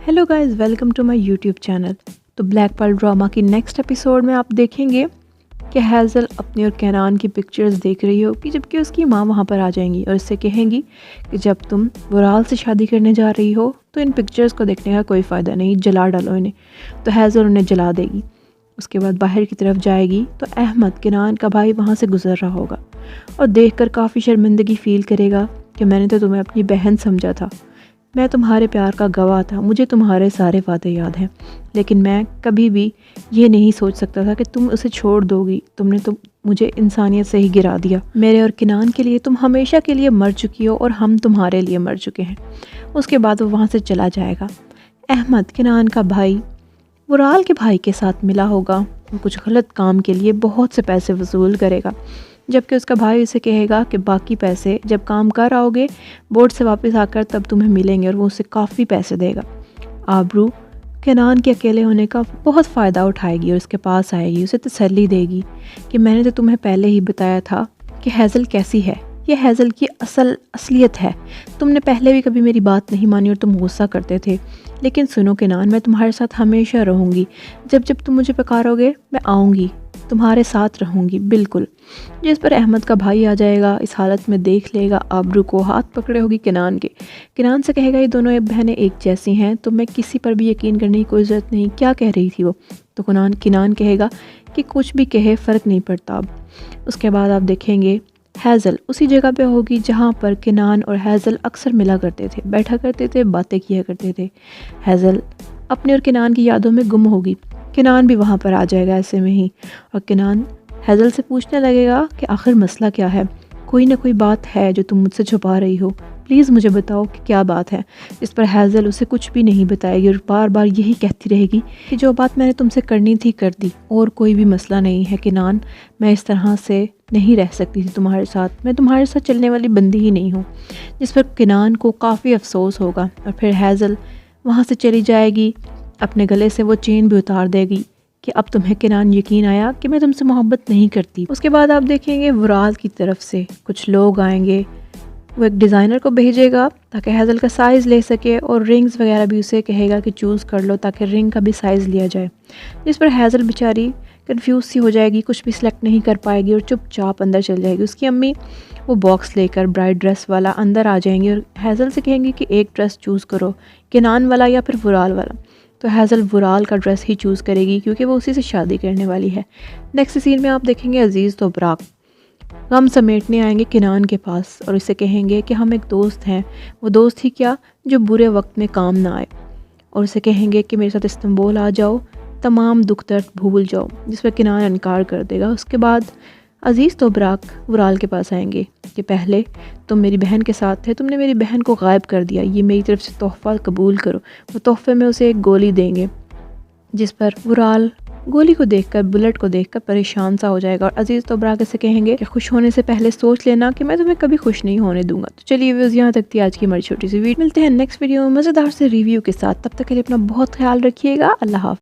Hello guys, welcome to my YouTube channel. तो black pearl drama की next episode में आप देखेंगे कि हेज़ल अपनी और कैनान की पिक्चर्स देख रही होगी, जबकि उसकी माँ वहाँ पर आ जाएंगी और उससे कहेंगी कि जब तुम वुराल से शादी करने जा रही हो तो इन पिक्चर्स को देखने का कोई फ़ायदा नहीं, जला डालो इन्हें। तो हेज़ल उन्हें जला देगी। उसके बाद बाहर की तरफ जाएगी तो अहमद, कैनान का भाई, वहाँ से गुजर रहा होगा और देखकर काफ़ी शर्मिंदगी फ़ील करेगा कि मैंने तो तुम्हें अपनी बहन समझा था, मैं तुम्हारे प्यार का गवाह था, मुझे तुम्हारे सारे वादे याद हैं, लेकिन मैं कभी भी ये नहीं सोच सकता था कि तुम उसे छोड़ दोगी। तुमने तो मुझे इंसानियत से ही गिरा दिया। मेरे और किनान के लिए तुम हमेशा के लिए मर चुकी हो और हम तुम्हारे लिए मर चुके हैं। उसके बाद वो वहाँ से चला जाएगा। अहमद, किनान का भाई, वुराल के भाई के साथ मिला होगा और कुछ गलत काम के लिए बहुत से पैसे वसूल करेगा, जबकि उसका भाई उसे कहेगा कि बाकी पैसे जब काम कर आओगे बोर्ड से वापस आकर तब तुम्हें मिलेंगे, और वो उसे काफ़ी पैसे देगा। आबरू कैनान के अकेले होने का बहुत फ़ायदा उठाएगी और उसके पास आएगी, उसे तसल्ली देगी कि मैंने तो तुम्हें पहले ही बताया था कि हेज़ल कैसी है, ये हेज़ल की असलियत है। तुमने पहले भी कभी मेरी बात नहीं मानी और तुम गुस्सा करते थे, लेकिन सुनो कैनान, मैं तुम्हारे साथ हमेशा रहूँगी। जब जब तुम मुझे पुकारोगे मैं आऊँगी, तुम्हारे साथ रहूँगी बिल्कुल। जिस पर अहमद का भाई आ जाएगा। इस हालत में देख लेगा आबरू को, हाथ पकड़े होगी किनान के। किनान से कहेगा ये दोनों बहनें एक जैसी हैं, तो मैं किसी पर भी यकीन करने की कोई ज़रूरत नहीं। क्या कह रही थी वो? तो किनान कहेगा कि कुछ भी कहे फ़र्क नहीं पड़ता अब। उसके बाद आप देखेंगे हेज़ल उसी जगह पे होगी जहाँ पर किनान और हेज़ल अक्सर मिला करते थे, बैठा करते थे, बातें किया करते थे। हेज़ल अपने और किनान की यादों में गुम होगी। किनान भी वहाँ पर आ जाएगा ऐसे में ही, और किनान हेज़ल से पूछने लगेगा कि आखिर मसला क्या है, कोई ना कोई बात है जो तुम मुझसे छुपा रही हो, प्लीज़ मुझे बताओ कि क्या बात है। इस पर हेज़ल उसे कुछ भी नहीं बताएगी और बार बार यही कहती रहेगी कि जो बात मैंने तुमसे करनी थी कर दी, और कोई भी मसला नहीं है किनान, मैं इस तरह से नहीं रह सकती थी तुम्हारे साथ, मैं तुम्हारे साथ चलने वाली बंदी ही नहीं हूँ। जिस पर किनान को काफ़ी अफसोस होगा और फिर हेज़ल वहाँ से चली जाएगी, अपने गले से वो चेन भी उतार देगी कि अब तुम्हें किनान यकीन आया कि मैं तुमसे मोहब्बत नहीं करती। उसके बाद आप देखेंगे वुराल की तरफ से कुछ लोग आएंगे। वो एक डिज़ाइनर को भेजेगा ताकि हेज़ल का साइज़ ले सके, और रिंग्स वगैरह भी उसे कहेगा कि चूज़ कर लो ताकि रिंग का भी साइज़ लिया जाए। जिस पर हेज़ल बेचारी कंफ्यूज सी हो जाएगी, कुछ भी सिलेक्ट नहीं कर पाएगी और चुपचाप अंदर चल जाएगी। उसकी अम्मी वो बॉक्स लेकर ब्राइड ड्रेस वाला अंदर आ जाएंगी और हेज़ल से कहेंगी कि एक ड्रेस चूज़ करो, किनान वाला या फिर वुराल वाला। तो हेज़ल वुराल का ड्रेस ही चूज़ करेगी क्योंकि वो उसी से शादी करने वाली है। नेक्स्ट सीन में आप देखेंगे अजीज़ तो बराक गम समेटने आएंगे किनान के पास और उसे कहेंगे कि हम एक दोस्त हैं, वो दोस्त ही क्या जो बुरे वक्त में काम ना आए, और उसे कहेंगे कि मेरे साथ इस्तांबुल आ जाओ, तमाम दुख दर्द भूल जाओ। जिस पर किनान इनकार कर देगा। उसके बाद अजीज़ तो बराक वुराल के पास आएंगे कि पहले तुम मेरी बहन के साथ थे, तुमने मेरी बहन को गायब कर दिया, ये मेरी तरफ से तोहफ़ा कबूल करो। वो तोहफे में उसे एक गोली देंगे, जिस पर वुराल गोली को देखकर, बुलेट को देखकर परेशान सा हो जाएगा, और अजीज़ तो बराक से कहेंगे कि खुश होने से पहले सोच लेना कि मैं तुम्हें कभी खुश नहीं होने दूंगा। तो चलिए व्यूज़, यहाँ तक थी आज की हमारी छोटी सी वीडियो। मिलते हैं नेक्स्ट वीडियो में मज़ेदार से रिव्यू के साथ। तब तक के लिए अपना बहुत ख्याल रखिएगा। अल्लाह हाफ़िज़।